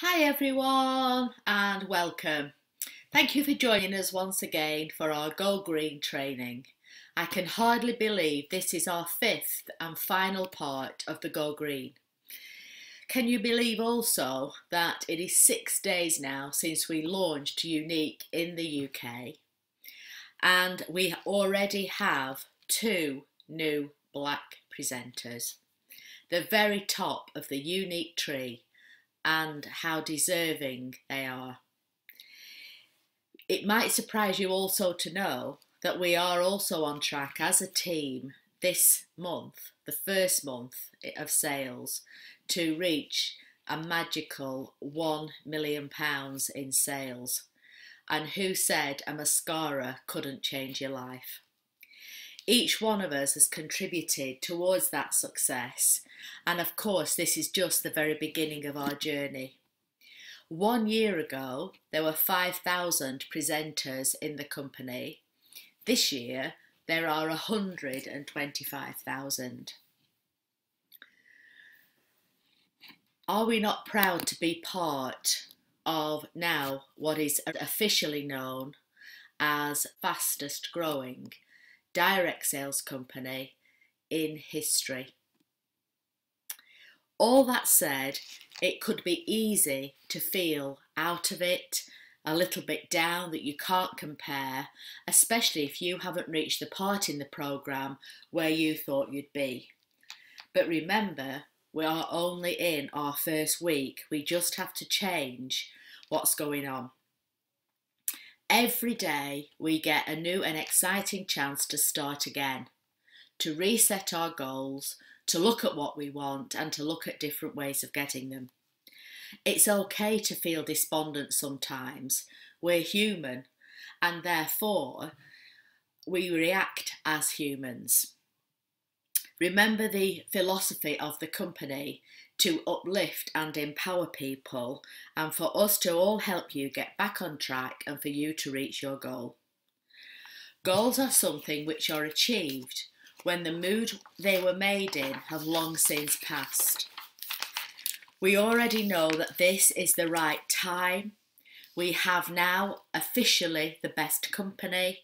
Hi everyone and welcome. Thank you for joining us once again for our Go Green training. I can hardly believe this is our fifth and final part of the Go Green. Can you believe also that it is 6 days now since we launched Unique in the UK and we already have two new black presenters, the very top of the Unique tree, and how deserving they are. It might surprise you also to know that we are also on track as a team this month, the first month of sales, to reach a magical £1 million in sales. And who said a mascara couldn't change your life? Each one of us has contributed towards that success, and of course this is just the very beginning of our journey. 1 year ago there were 5,000 presenters in the company. This year there are 125,000. Are we not proud to be part of now what is officially known as fastest growing direct sales company in history? All that said, it could be easy to feel out of it, a little bit down, that you can't compare, especially if you haven't reached the part in the programme where you thought you'd be. But remember, we are only in our first week. We just have to change what's going on. Every day we get a new and exciting chance to start again, to reset our goals, to look at what we want and to look at different ways of getting them. It's okay to feel despondent sometimes. We're human and therefore we react as humans. Remember the philosophy of the company to uplift and empower people, and for us to all help you get back on track and for you to reach your goal. Goals are something which are achieved when the mood they were made in have long since passed. We already know that this is the right time. We have now officially the best company,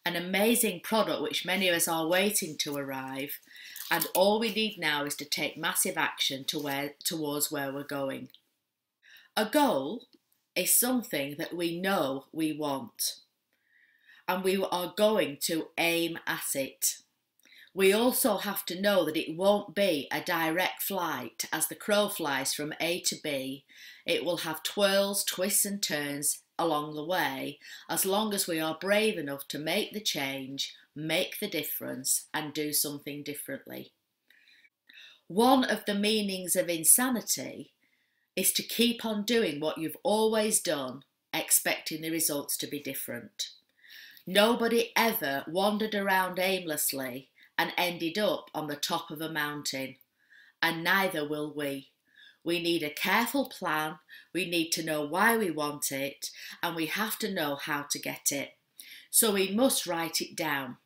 an amazing product which many of us are waiting to arrive, and all we need now is to take massive action towards where we're going. A goal is something that we know we want, and we are going to aim at it. We also have to know that it won't be a direct flight as the crow flies from A to B. It will have twirls, twists and turns along the way, as long as we are brave enough to make the change, make the difference and do something differently. One of the meanings of insanity is to keep on doing what you've always done, expecting the results to be different. Nobody ever wandered around aimlessly and ended up on the top of a mountain, and neither will we. We need a careful plan, we need to know why we want it, and we have to know how to get it. So we must write it down.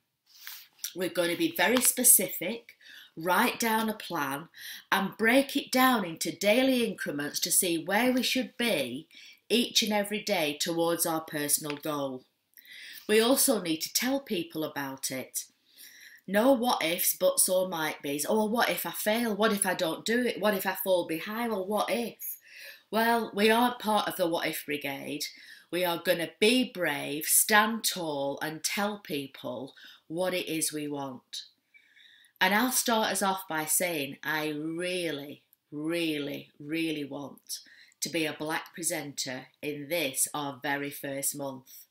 We're going to be very specific, write down a plan and break it down into daily increments to see where we should be each and every day towards our personal goal. We also need to tell people about it. No what ifs, buts or might be's. Oh, what if I fail? What if I don't do it? What if I fall behind? Well, what if? Well, we aren't part of the what if brigade. We are going to be brave, stand tall and tell people what it is we want. And I'll start us off by saying I really, really, really want to be a black presenter in this, our very first month.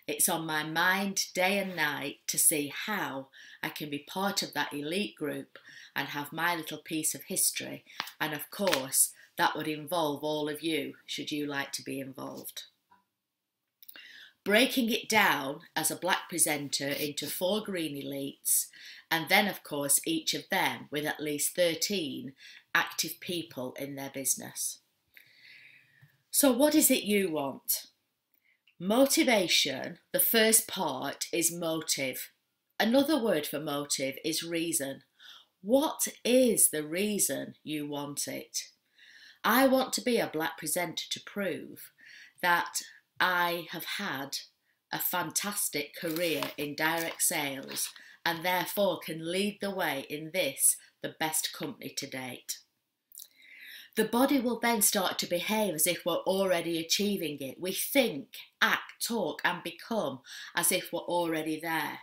It's on my mind day and night to see how I can be part of that elite group and have my little piece of history. And of course, that would involve all of you, should you like to be involved. Breaking it down as a black presenter into 4 green elites, and then of course each of them with at least 13 active people in their business. So what is it you want? Motivation, the first part, is motive. Another word for motive is reason. What is the reason you want it? I want to be a black presenter to prove that I have had a fantastic career in direct sales and therefore can lead the way in this, the best company to date. The body will then start to behave as if we're already achieving it. We think, act, talk and become as if we're already there.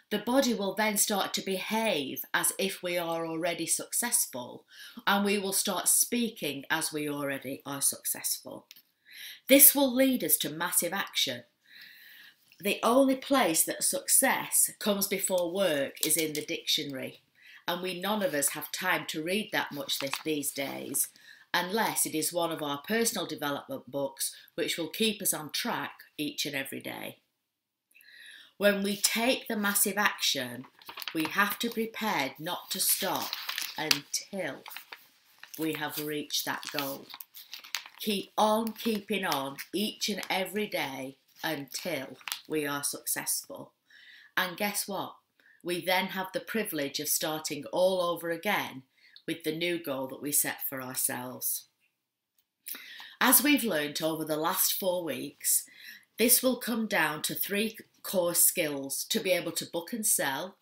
The body will then start to behave as if we are already successful, and we will start speaking as we already are successful. This will lead us to massive action. The only place that success comes before work is in the dictionary, and none of us have time to read that much these days, unless it is one of our personal development books which will keep us on track each and every day. When we take the massive action, we have to be prepared not to stop until we have reached that goal. Keep on keeping on each and every day until we are successful. And guess what? We then have the privilege of starting all over again with the new goal that we set for ourselves. As we've learnt over the last 4 weeks, this will come down to 3 core skills: to be able to book and sell,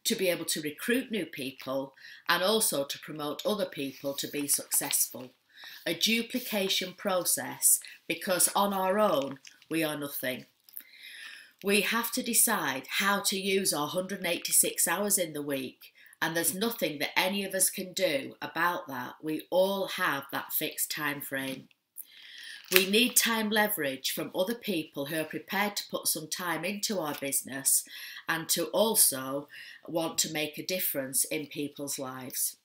to be able to recruit new people, and also to promote other people to be successful. A duplication process, because on our own we are nothing. We have to decide how to use our 186 hours in the week, and there's nothing that any of us can do about that. We all have that fixed time frame. We need time leverage from other people who are prepared to put some time into our business and to also want to make a difference in people's lives.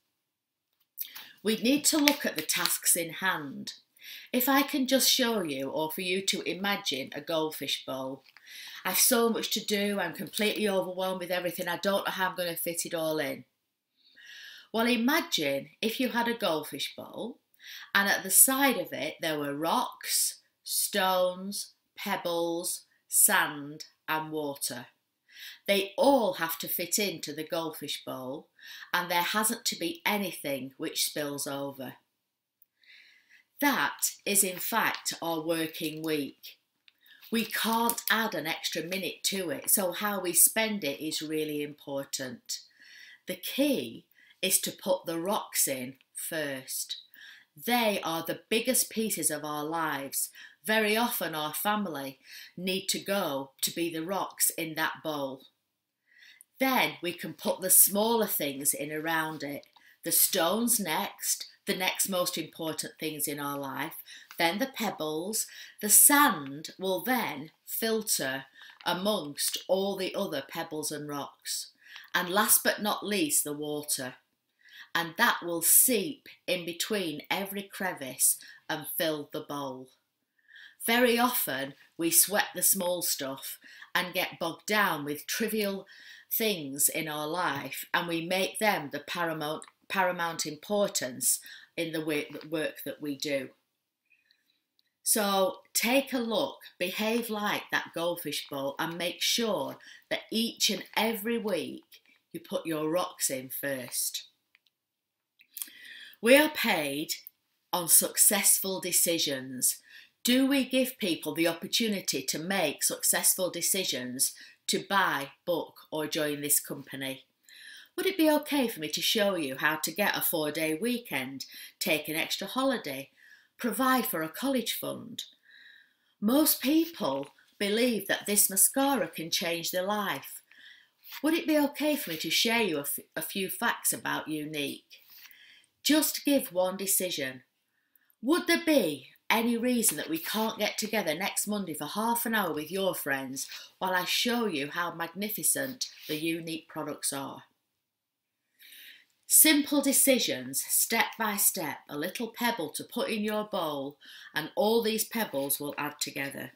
We need to look at the tasks in hand. If I can just show you, or for you to imagine, a goldfish bowl. I've so much to do, I'm completely overwhelmed with everything, I don't know how I'm going to fit it all in. Well, imagine if you had a goldfish bowl, and at the side of it there were rocks, stones, pebbles, sand and water. They all have to fit into the goldfish bowl, and there hasn't to be anything which spills over. That is in fact our working week. We can't add an extra minute to it, so how we spend it is really important. The key is to put the rocks in first. They are the biggest pieces of our lives. Very often our family need to go to be the rocks in that bowl. Then we can put the smaller things in around it. The stones next, the next most important things in our life, then the pebbles. The sand will then filter amongst all the other pebbles and rocks. And last but not least, the water. And that will seep in between every crevice and fill the bowl. Very often we sweat the small stuff and get bogged down with trivial things in our life, and we make them the paramount importance in the work that we do. So take a look, behave like that goldfish bowl, and make sure that each and every week you put your rocks in first. We are paid on successful decisions. Do we give people the opportunity to make successful decisions to buy, book or join this company? Would it be okay for me to show you how to get a 4-day weekend, take an extra holiday, provide for a college fund? Most people believe that this mascara can change their life. Would it be okay for me to share you a few facts about Unique? Just give one decision. Would there be any reason that we can't get together next Monday for half an hour with your friends while I show you how magnificent the Unique products are? Simple decisions, step by step, a little pebble to put in your bowl, and all these pebbles will add together.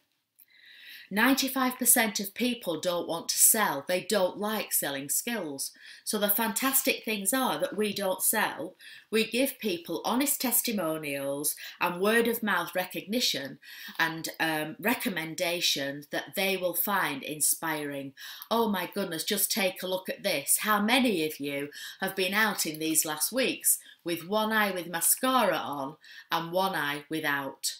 95% of people don't want to sell. They don't like selling skills. So the fantastic things are that we don't sell. We give people honest testimonials and word of mouth recognition and recommendations that they will find inspiring. Oh my goodness, just take a look at this. How many of you have been out in these last weeks with one eye with mascara on and one eye without?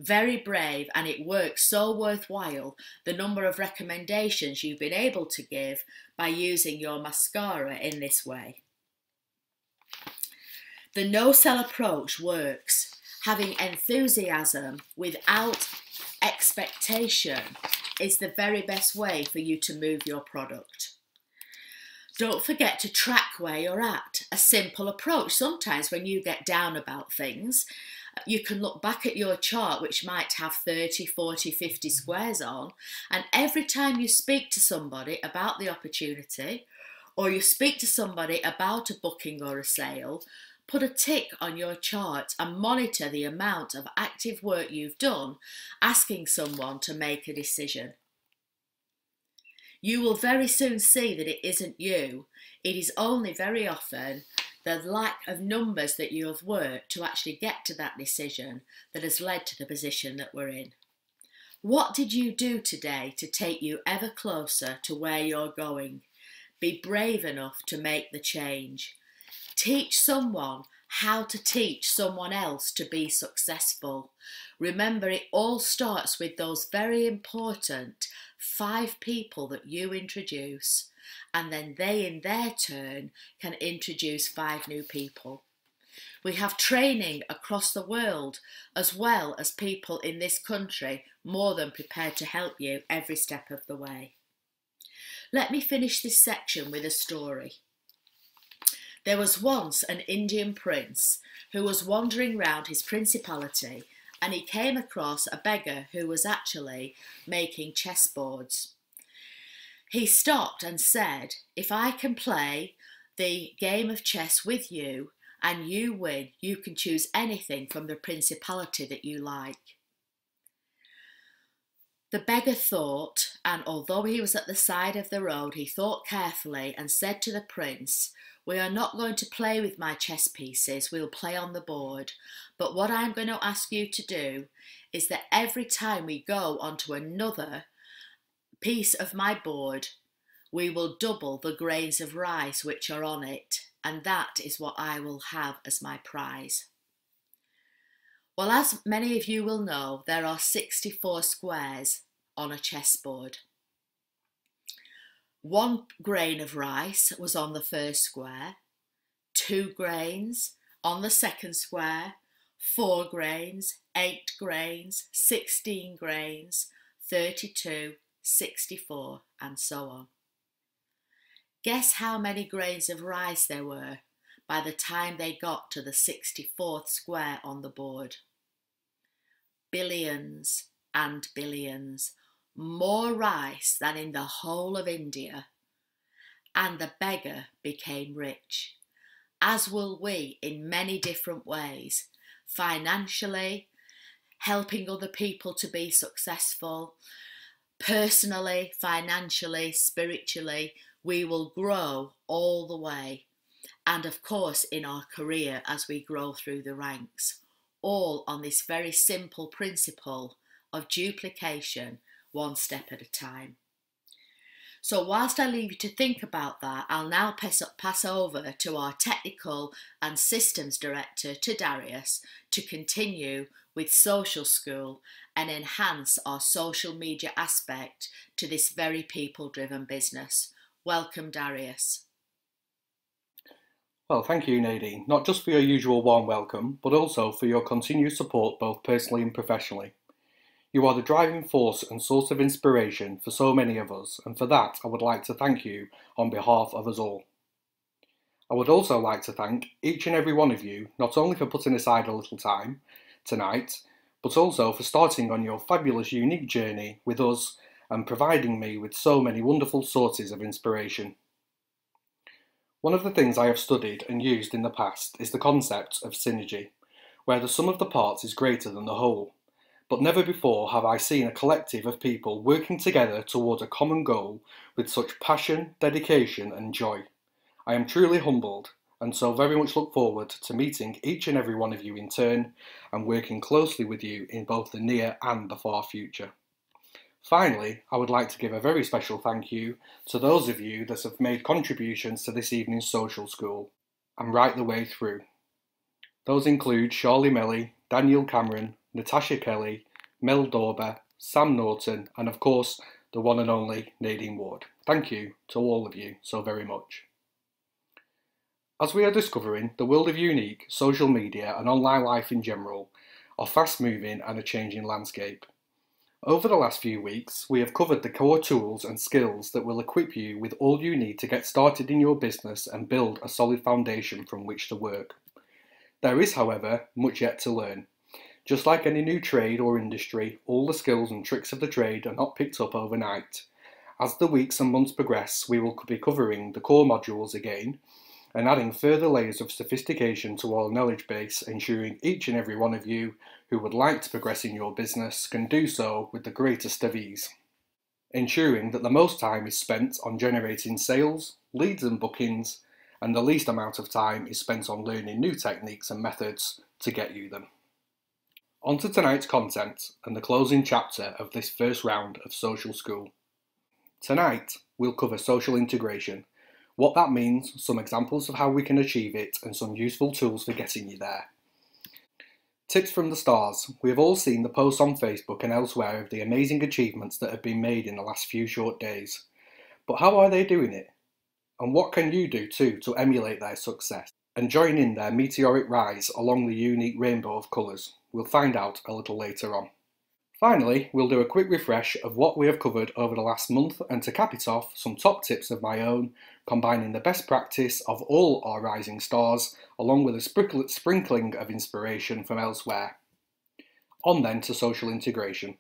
Very brave, and it works so worthwhile the number of recommendations you've been able to give by using your mascara in this way. The no-sell approach works. Having enthusiasm without expectation is the very best way for you to move your product. Don't forget to track where you're at. A simple approach. Sometimes when you get down about things, you can look back at your chart, which might have 30, 40, 50 squares on, and every time you speak to somebody about the opportunity, or you speak to somebody about a booking or a sale, put a tick on your chart and monitor the amount of active work you've done, asking someone to make a decision. You will very soon see that it isn't you. It is only very often the lack of numbers that you have worked to actually get to that decision that has led to the position that we're in. What did you do today to take you ever closer to where you're going? Be brave enough to make the change. Teach someone how to teach someone else to be successful. Remember, it all starts with those very important 5 people that you introduce, and then they in their turn can introduce 5 new people. We have training across the world as well as people in this country more than prepared to help you every step of the way. Let me finish this section with a story. There was once an Indian prince who was wandering round his principality, and he came across a beggar who was actually making chessboards. He stopped and said, "If I can play the game of chess with you and you win, you can choose anything from the principality that you like." The beggar thought, and although he was at the side of the road, he thought carefully and said to the prince, "We are not going to play with my chess pieces, we'll play on the board. But what I'm going to ask you to do is that every time we go onto another piece of my board, we will double the grains of rice which are on it, and that is what I will have as my prize." Well, as many of you will know, there are 64 squares on a chessboard. 1 grain of rice was on the first square, 2 grains on the second square, 4 grains, 8 grains, 16 grains, 32, 64, and so on. Guess how many grains of rice there were by the time they got to the 64th square on the board? Billions and billions. More rice than in the whole of India. And the beggar became rich, as will we in many different ways, financially, helping other people to be successful, personally, financially, spiritually. We will grow all the way, and of course in our career as we grow through the ranks, all on this very simple principle of duplication, one step at a time. So whilst I leave you to think about that, I'll now pass over to our technical and systems director, to Darius, to continue with Social School and enhance our social media aspect to this very people-driven business. Welcome, Darius. Well, thank you, Nadine, not just for your usual warm welcome, but also for your continued support both personally and professionally. You are the driving force and source of inspiration for so many of us, and for that I would like to thank you on behalf of us all. I would also like to thank each and every one of you, not only for putting aside a little time tonight, but also for starting on your fabulous, unique journey with us and providing me with so many wonderful sources of inspiration. One of the things I have studied and used in the past is the concept of synergy, where the sum of the parts is greater than the whole. but never before have I seen a collective of people working together towards a common goal with such passion, dedication and joy. I am truly humbled and so very much look forward to meeting each and every one of you in turn and working closely with you in both the near and the far future. Finally, I would like to give a very special thank you to those of you that have made contributions to this evening's social school and right the way through. Those include Charlie Melly, Daniel Cameron, Natasha Kelly, Mel Dorber, Sam Norton, and of course, the one and only Nadine Ward. Thank you to all of you so very much. As we are discovering, the world of unique, social media and online life in general are fast moving and a changing landscape. Over the last few weeks, we have covered the core tools and skills that will equip you with all you need to get started in your business and build a solid foundation from which to work. There is, however, much yet to learn. Just like any new trade or industry, all the skills and tricks of the trade are not picked up overnight. As the weeks and months progress, we will be covering the core modules again and adding further layers of sophistication to our knowledge base, ensuring each and every one of you who would like to progress in your business can do so with the greatest of ease. Ensuring that the most time is spent on generating sales, leads and bookings, and the least amount of time is spent on learning new techniques and methods to get you them. On to tonight's content and the closing chapter of this first round of Social School. Tonight, we'll cover social integration, what that means, some examples of how we can achieve it, and some useful tools for getting you there. Tips from the stars. We have all seen the posts on Facebook and elsewhere of the amazing achievements that have been made in the last few short days. But how are they doing it? And what can you do too to emulate their success and join in their meteoric rise along the unique rainbow of colours? We'll find out a little later on. Finally, we'll do a quick refresh of what we have covered over the last month, and to cap it off, some top tips of my own, combining the best practice of all our rising stars, along with a sprinkling of inspiration from elsewhere. On then to social integration.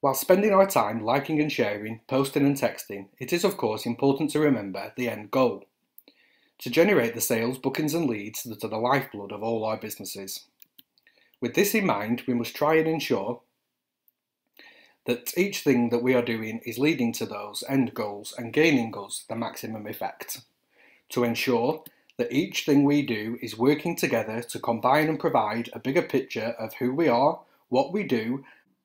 While spending our time liking and sharing, posting and texting, it is of course important to remember the end goal: to generate the sales, bookings and leads that are the lifeblood of all our businesses. With this in mind, we must try and ensure that each thing that we are doing is leading to those end goals and gaining us the maximum effect. To ensure that each thing we do is working together to combine and provide a bigger picture of who we are, what we do,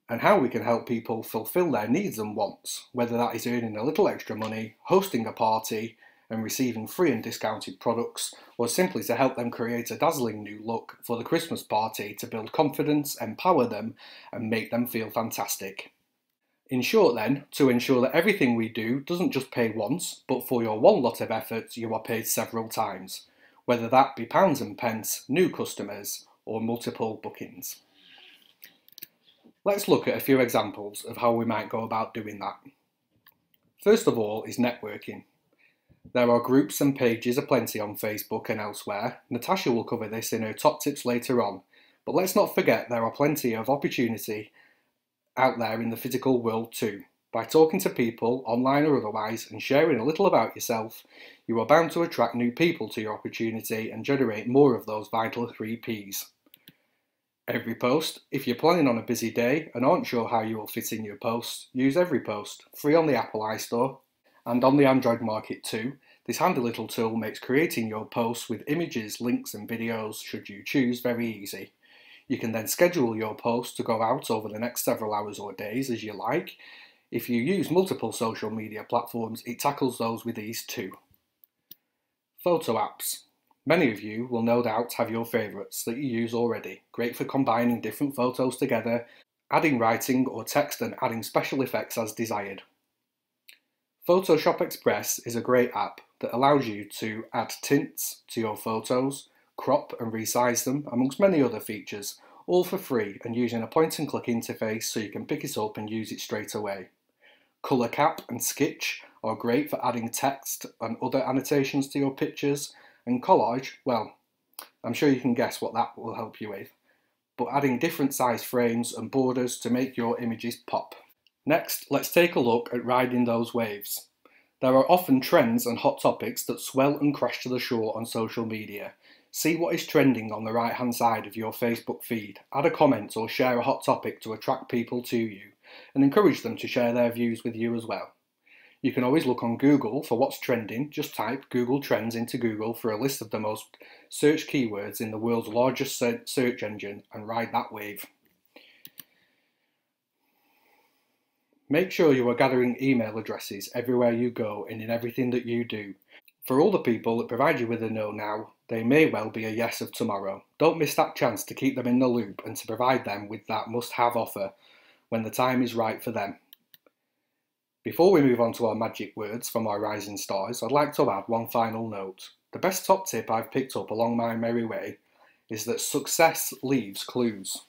and how we can help people fulfill their needs and wants, whether that is earning a little extra money, hosting a party, and receiving free and discounted products, or simply to help them create a dazzling new look for the Christmas party to build confidence, empower them, and make them feel fantastic. In short then, to ensure that everything we do doesn't just pay once, but for your one lot of effort you are paid several times, whether that be pounds and pence, new customers, or multiple bookings. Let's look at a few examples of how we might go about doing that. First of all is networking. There are groups and pages aplenty on Facebook and elsewhere. Natasha will cover this in her top tips later on, but let's not forget there are plenty of opportunity out there in the physical world too. By talking to people, online or otherwise, and sharing a little about yourself, you are bound to attract new people to your opportunity and generate more of those vital 3 Ps. Every post. If you're planning on a busy day and aren't sure how you will fit in your posts, use Every Post, free on the Apple iStore and on the Android market too. This handy little tool makes creating your posts with images, links and videos, should you choose, very easy. You can then schedule your posts to go out over the next several hours or days as you like. If you use multiple social media platforms, it tackles those with ease too. Photo apps. Many of you will no doubt have your favourites that you use already. Great for combining different photos together, adding writing or text and adding special effects as desired. Photoshop Express is a great app that allows you to add tints to your photos, crop and resize them, amongst many other features, all for free and using a point and click interface so you can pick it up and use it straight away. Colour Cap and Sketch are great for adding text and other annotations to your pictures, and Collage, well, I'm sure you can guess what that will help you with, but adding different size frames and borders to make your images pop. Next, let's take a look at riding those waves. There are often trends and hot topics that swell and crash to the shore on social media. See what is trending on the right hand side of your Facebook feed, add a comment or share a hot topic to attract people to you, and encourage them to share their views with you as well. You can always look on Google for what's trending. Just type Google Trends into Google for a list of the most searched keywords in the world's largest search engine and ride that wave. Make sure you are gathering email addresses everywhere you go and in everything that you do. For all the people that provide you with a no now, they may well be a yes of tomorrow. Don't miss that chance to keep them in the loop and to provide them with that must-have offer when the time is right for them. Before we move on to our magic words from our rising stars, I'd like to add one final note. The best top tip I've picked up along my merry way is that success leaves clues.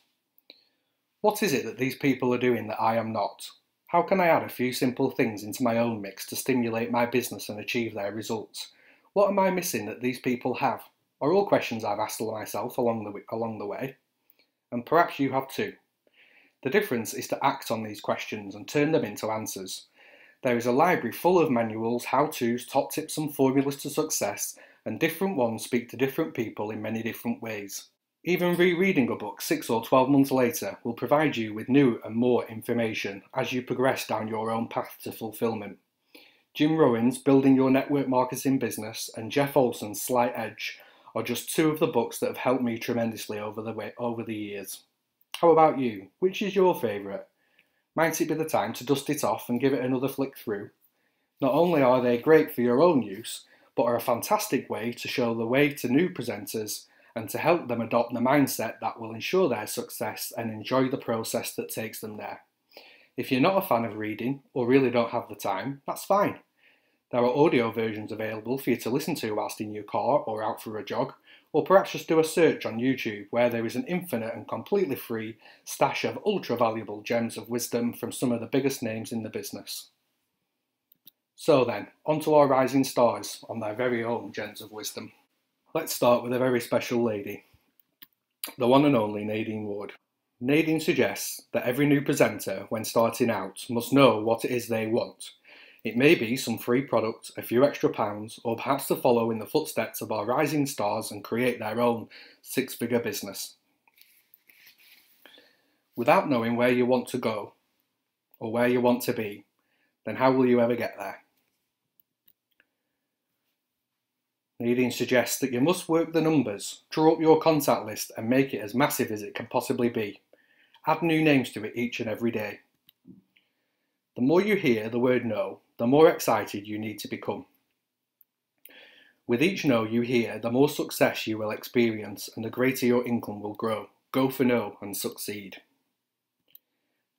What is it that these people are doing that I am not? How can I add a few simple things into my own mix to stimulate my business and achieve their results? What am I missing that these people have? Are all questions I've asked myself along the way. And perhaps you have too. The difference is to act on these questions and turn them into answers. There is a library full of manuals, how-tos, top tips and formulas to success, and different ones speak to different people in many different ways. Even rereading a book 6 or 12 months later will provide you with new and more information as you progress down your own path to fulfillment. Jim Rohn's Building Your Network Marketing Business and Jeff Olson's Slight Edge are just two of the books that have helped me tremendously over the years. How about you? Which is your favourite? Might it be the time to dust it off and give it another flick through? Not only are they great for your own use, but are a fantastic way to show the way to new presenters and to help them adopt the mindset that will ensure their success and enjoy the process that takes them there. If you're not a fan of reading or really don't have the time, that's fine. There are audio versions available for you to listen to whilst in your car or out for a jog, or perhaps just do a search on YouTube where there is an infinite and completely free stash of ultra valuable gems of wisdom from some of the biggest names in the business. So then, on to our rising stars on their very own gems of wisdom. Let's start with a very special lady, the one and only Nadine Ward. Nadine suggests that every new presenter, when starting out, must know what it is they want. It may be some free product, a few extra pounds, or perhaps to follow in the footsteps of our rising stars and create their own six-figure business. Without knowing where you want to go or where you want to be, then how will you ever get there? Nadine suggests that you must work the numbers, draw up your contact list and make it as massive as it can possibly be. Add new names to it each and every day. The more you hear the word no, the more excited you need to become. With each no you hear, the more success you will experience and the greater your income will grow. Go for no and succeed.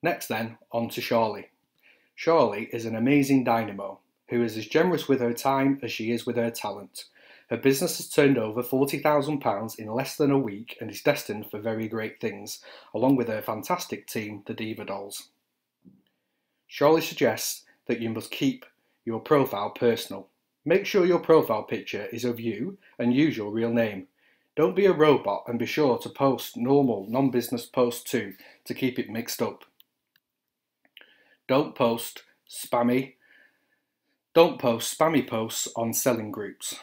Next then, on to Charlie. Charlie is an amazing dynamo who is as generous with her time as she is with her talent. Her business has turned over £40,000 in less than a week and is destined for very great things, along with her fantastic team, the Diva Dolls. Charlie suggests that you must keep your profile personal. Make sure your profile picture is of you and use your real name. Don't be a robot and be sure to post normal, non-business posts too to keep it mixed up. Don't post spammy posts on selling groups.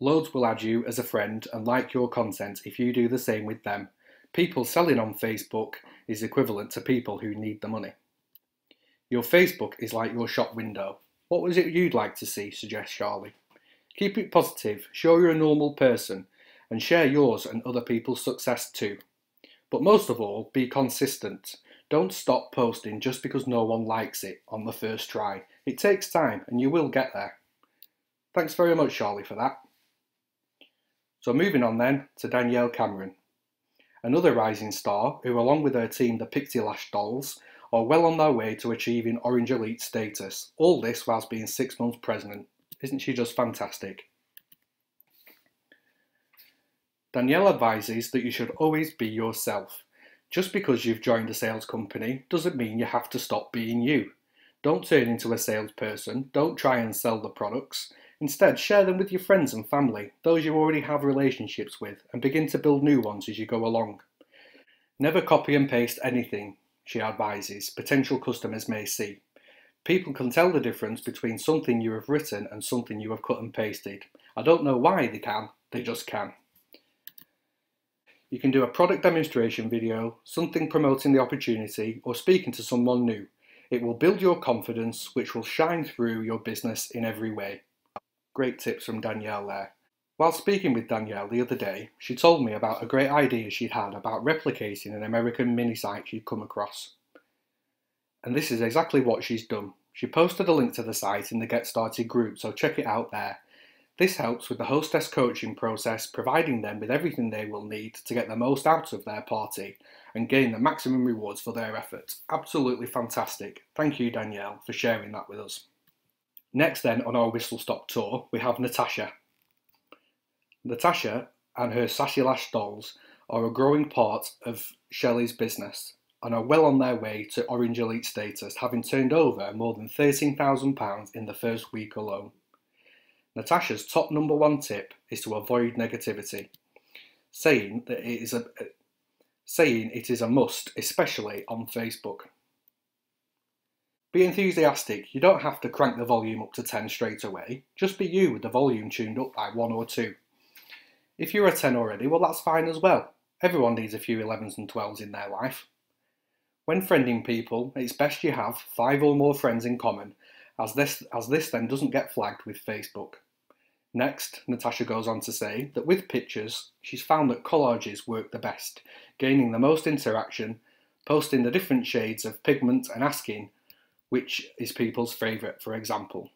Loads will add you as a friend and like your content if you do the same with them. People selling on Facebook is equivalent to people who need the money. Your Facebook is like your shop window. What was it you'd like to see, suggests Charlie. Keep it positive, show you're a normal person, and share yours and other people's success too. But most of all, be consistent. Don't stop posting just because no one likes it on the first try. It takes time and you will get there. Thanks very much, Charlie, for that. So moving on then to Danielle Cameron, another rising star who, along with her team, the Pixie Lash Dolls, are well on their way to achieving Orange Elite status. All this whilst being 6 months pregnant. Isn't she just fantastic? Danielle advises that you should always be yourself. Just because you've joined a sales company doesn't mean you have to stop being you. Don't turn into a salesperson, don't try and sell the products. Instead, share them with your friends and family, those you already have relationships with, and begin to build new ones as you go along. Never copy and paste anything, she advises, potential customers may see. People can tell the difference between something you have written and something you have cut and pasted. I don't know why they can, They just can. You can do a product demonstration video, something promoting the opportunity, or speaking to someone new. It will build your confidence, which will shine through your business in every way. Great tips from Danielle there. While speaking with Danielle the other day, she told me about a great idea she'd had about replicating an American mini site she'd come across. And this is exactly what she's done. She posted a link to the site in the Get Started group, so check it out there. This helps with the hostess coaching process, providing them with everything they will need to get the most out of their party and gain the maximum rewards for their efforts. Absolutely fantastic. Thank you, Danielle, for sharing that with us. Next then on our whistle stop tour, we have Natasha. Natasha and her Sassy Lash dolls are a growing part of Shelley's business and are well on their way to Orange Elite status, having turned over more than £13,000 in the first week alone. Natasha's top #1 tip is to avoid negativity, saying it is a must, especially on Facebook. Be enthusiastic. You don't have to crank the volume up to 10 straight away. Just be you with the volume tuned up by 1 or 2. If you're a 10 already, well, that's fine as well. Everyone needs a few 11s and 12s in their life. When friending people, it's best you have 5 or more friends in common, as this then doesn't get flagged with Facebook. Next, Natasha goes on to say that with pictures, she's found that collages work the best, gaining the most interaction, posting the different shades of pigment and asking which is people's favourite, for example.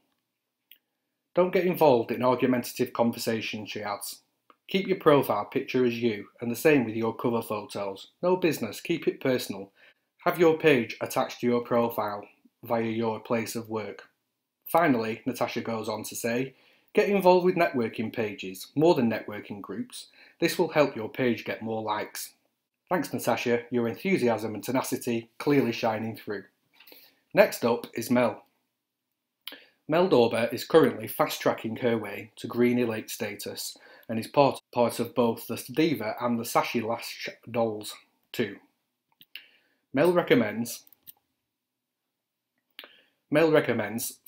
Don't get involved in argumentative conversation, she adds. Keep your profile picture as you, and the same with your cover photos. No business, keep it personal. Have your page attached to your profile via your place of work. Finally, Natasha goes on to say, get involved with networking pages, more than networking groups. This will help your page get more likes. Thanks, Natasha, your enthusiasm and tenacity clearly shining through. Next up is Mel. Mel Dorber is currently fast-tracking her way to Green Elite status and is part of both the Diva and the Sassy Lash dolls too. Mel recommends,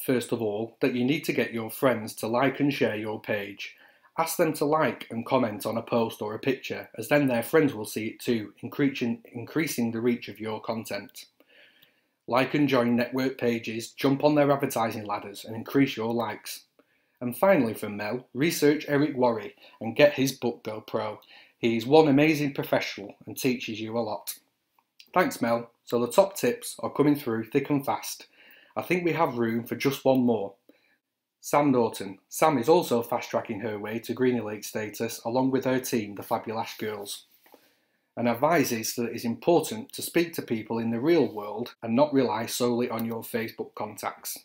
first of all, that you need to get your friends to like and share your page. Ask them to like and comment on a post or a picture, as then their friends will see it too, increasing the reach of your content. Like and join network pages, jump on their advertising ladders and increase your likes. And finally from Mel, research Eric Worre and get his book Go Pro. He is one amazing professional and teaches you a lot. Thanks, Mel. So the top tips are coming through thick and fast. I think we have room for just one more. Sam Norton. Sam is also fast-tracking her way to Green Elite status along with her team, the Fabulous Girls, and advises that it is important to speak to people in the real world and not rely solely on your Facebook contacts.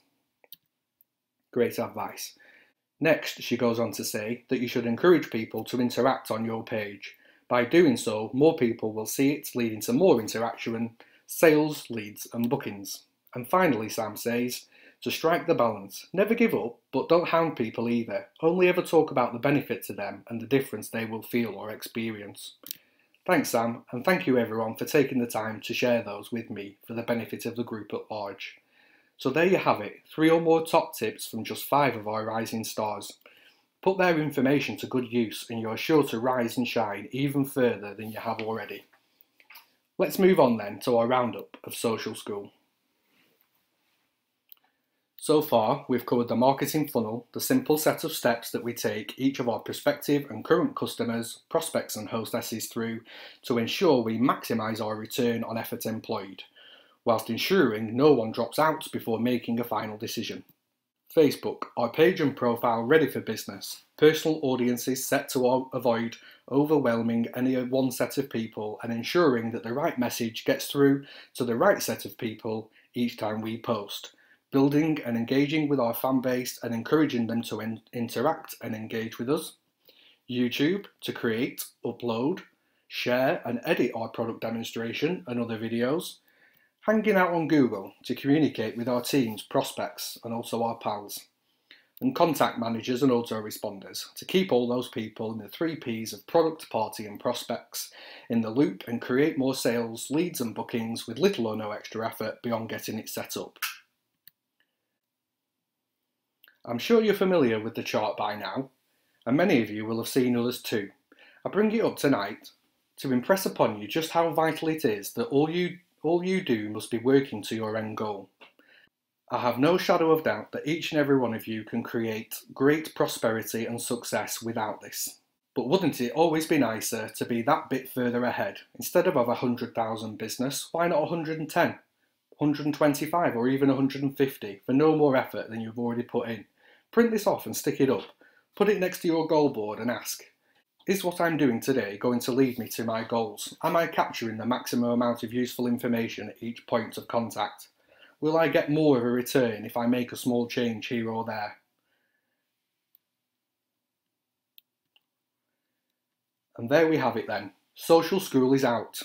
Great advice. Next, she goes on to say that you should encourage people to interact on your page. By doing so, more people will see it, leading to more interaction, sales, leads and bookings. And finally, Sam says, to strike the balance. Never give up, but don't hound people either. Only ever talk about the benefit to them and the difference they will feel or experience. Thanks, Sam, and thank you everyone for taking the time to share those with me for the benefit of the group at large. So there you have it, 3 or more top tips from just 5 of our rising stars. Put their information to good use and you're sure to rise and shine even further than you have already. Let's move on then to our roundup of Social School. So far, we've covered the marketing funnel, the simple set of steps that we take each of our prospective and current customers, prospects and hostesses through to ensure we maximise our return on effort employed, whilst ensuring no one drops out before making a final decision. Facebook, our page and profile ready for business, personal audiences set to avoid overwhelming any one set of people and ensuring that the right message gets through to the right set of people each time we post. Building and engaging with our fan base and encouraging them to interact and engage with us. YouTube to create, upload, share and edit our product demonstration and other videos. Hanging out on Google to communicate with our teams, prospects and also our pals. And contact managers and autoresponders to keep all those people in the 3 Ps of product, party and prospects in the loop and create more sales, leads and bookings with little or no extra effort beyond getting it set up. I'm sure you're familiar with the chart by now, and many of you will have seen others too. I bring it up tonight to impress upon you just how vital it is that all you do must be working to your end goal. I have no shadow of doubt that each and every one of you can create great prosperity and success without this. But wouldn't it always be nicer to be that bit further ahead? Instead of 100,000 business, why not 110, 125 or even 150 for no more effort than you've already put in? Print this off and stick it up. Put it next to your goal board and ask, is what I'm doing today going to lead me to my goals? Am I capturing the maximum amount of useful information at each point of contact? Will I get more of a return if I make a small change here or there? And there we have it then. Social School is out.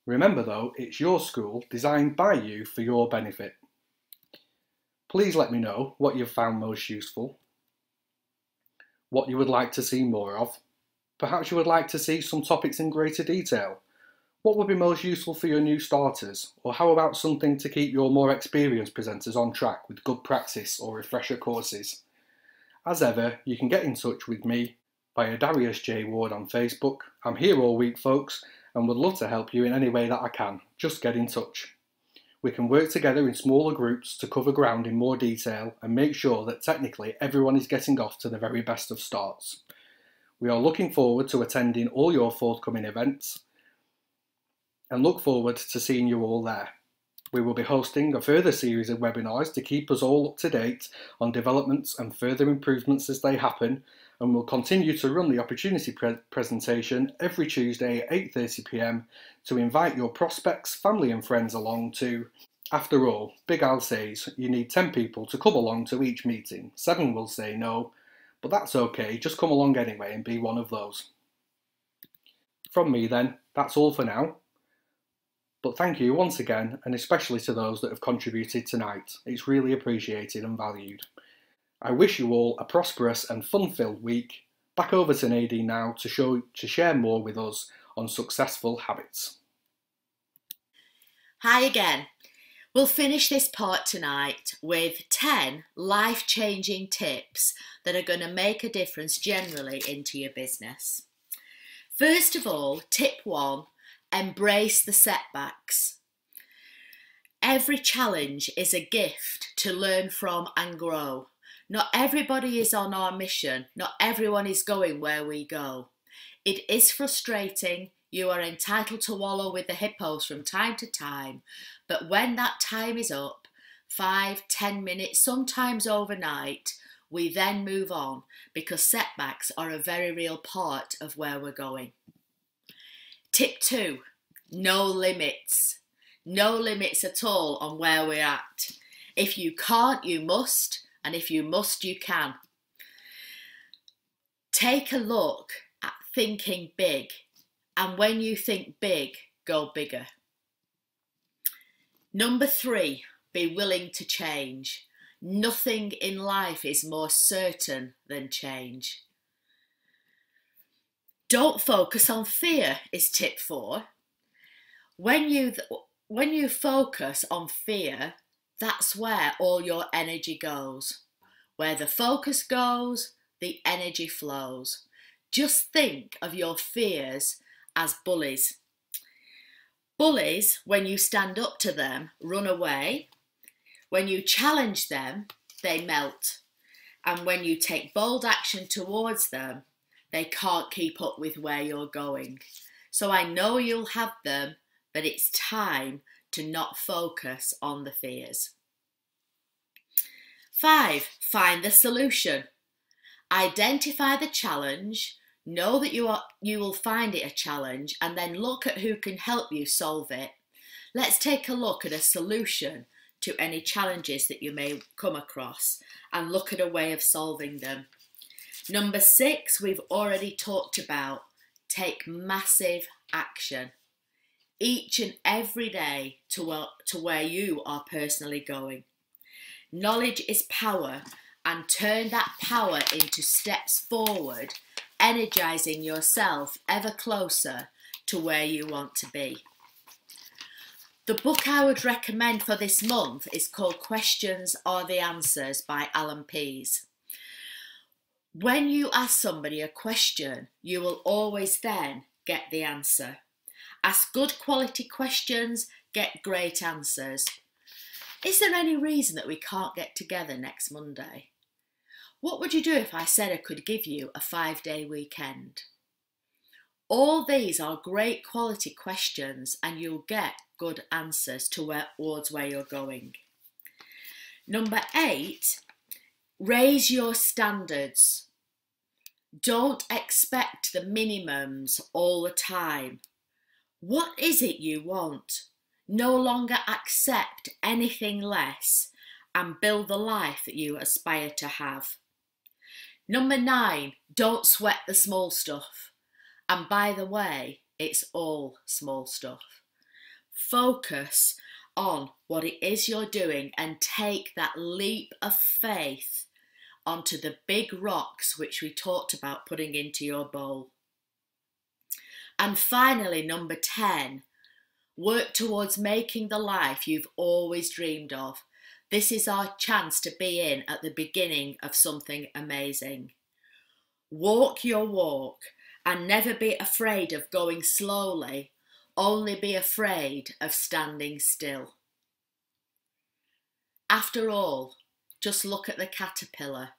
Remember though, it's your school designed by you for your benefit. Please let me know what you've found most useful, what you would like to see more of. Perhaps you would like to see some topics in greater detail. What would be most useful for your new starters? Or how about something to keep your more experienced presenters on track with good practice or refresher courses? As ever, you can get in touch with me via Darius J. Ward on Facebook. I'm here all week, folks, and would love to help you in any way that I can. Just get in touch. We can work together in smaller groups to cover ground in more detail and make sure that technically everyone is getting off to the very best of starts. We are looking forward to attending all your forthcoming events and look forward to seeing you all there. We will be hosting a further series of webinars to keep us all up to date on developments and further improvements as they happen, and we'll continue to run the opportunity presentation every Tuesday at 8:30 p.m. to invite your prospects, family and friends along to. After all, Big Al says you need 10 people to come along to each meeting. 7 will say no, but that's okay, just come along anyway and be one of those. From me then, that's all for now. But thank you once again, and especially to those that have contributed tonight. It's really appreciated and valued. I wish you all a prosperous and fun-filled week. Back over to Nadine now to share more with us on successful habits. Hi again. We'll finish this part tonight with 10 life-changing tips that are going to make a difference generally into your business. First of all, tip 1, embrace the setbacks. Every challenge is a gift to learn from and grow. Not everybody is on our mission. Not everyone is going where we go. It is frustrating. You are entitled to wallow with the hippos from time to time. But when that time is up, 5, 10 minutes, sometimes overnight, we then move on because setbacks are a very real part of where we're going. Tip 2, no limits. No limits at all on where we're at. If you can't, you must, and if you must, you can. Take a look at thinking big, and when you think big, go bigger. Number 3, be willing to change. Nothing in life is more certain than change. Don't focus on fear is tip 4. When you focus on fear, that's where all your energy goes. Where the focus goes, the energy flows. Just think of your fears as bullies. Bullies, when you stand up to them, run away. When you challenge them, they melt. And when you take bold action towards them, they can't keep up with where you're going. So I know you'll have them, but it's time to not focus on the fears. 5, find the solution. Identify the challenge, know that you will find it a challenge, and then look at who can help you solve it. Let's take a look at a solution to any challenges that you may come across and look at a way of solving them. Number 6, we've already talked about. Take massive action. Each and every day to where you are personally going. Knowledge is power, and turn that power into steps forward, energizing yourself ever closer to where you want to be. The book I would recommend for this month is called Questions Are the Answers by Alan Pease. When you ask somebody a question, you will always then get the answer. Ask good quality questions, get great answers. Is there any reason that we can't get together next Monday? What would you do if I said I could give you a 5-day weekend? All these are great quality questions and you'll get good answers towards where you're going. Number 8, raise your standards. Don't expect the minimums all the time. What is it you want? No longer accept anything less and build the life that you aspire to have. Number 9, don't sweat the small stuff. And by the way, it's all small stuff. Focus on what it is you're doing and take that leap of faith onto the big rocks which we talked about putting into your bowl. And finally, number 10, work towards making the life you've always dreamed of. This is our chance to be in at the beginning of something amazing. Walk your walk and never be afraid of going slowly, only be afraid of standing still. After all, just look at the caterpillar.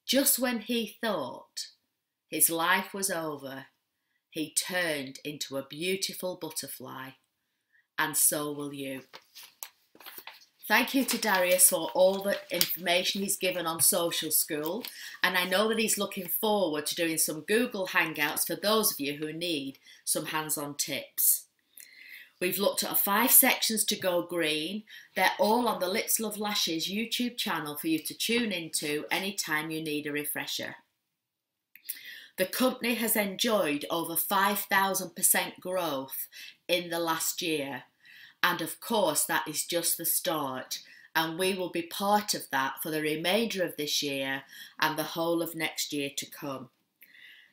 Just when he thought his life was over, he turned into a beautiful butterfly, and so will you. Thank you to Darius for all the information he's given on Social School, and I know that he's looking forward to doing some Google Hangouts for those of you who need some hands-on tips. We've looked at 5 sections to go green. They're all on the Lips Love Lashes YouTube channel for you to tune into anytime you need a refresher. The company has enjoyed over 5,000% growth in the last year. And of course, that is just the start. And we will be part of that for the remainder of this year and the whole of next year to come.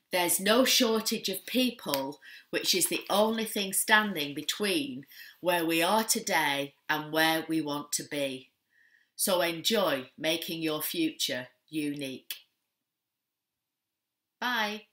There's no shortage of people, which is the only thing standing between where we are today and where we want to be. So enjoy making your future unique. Bye.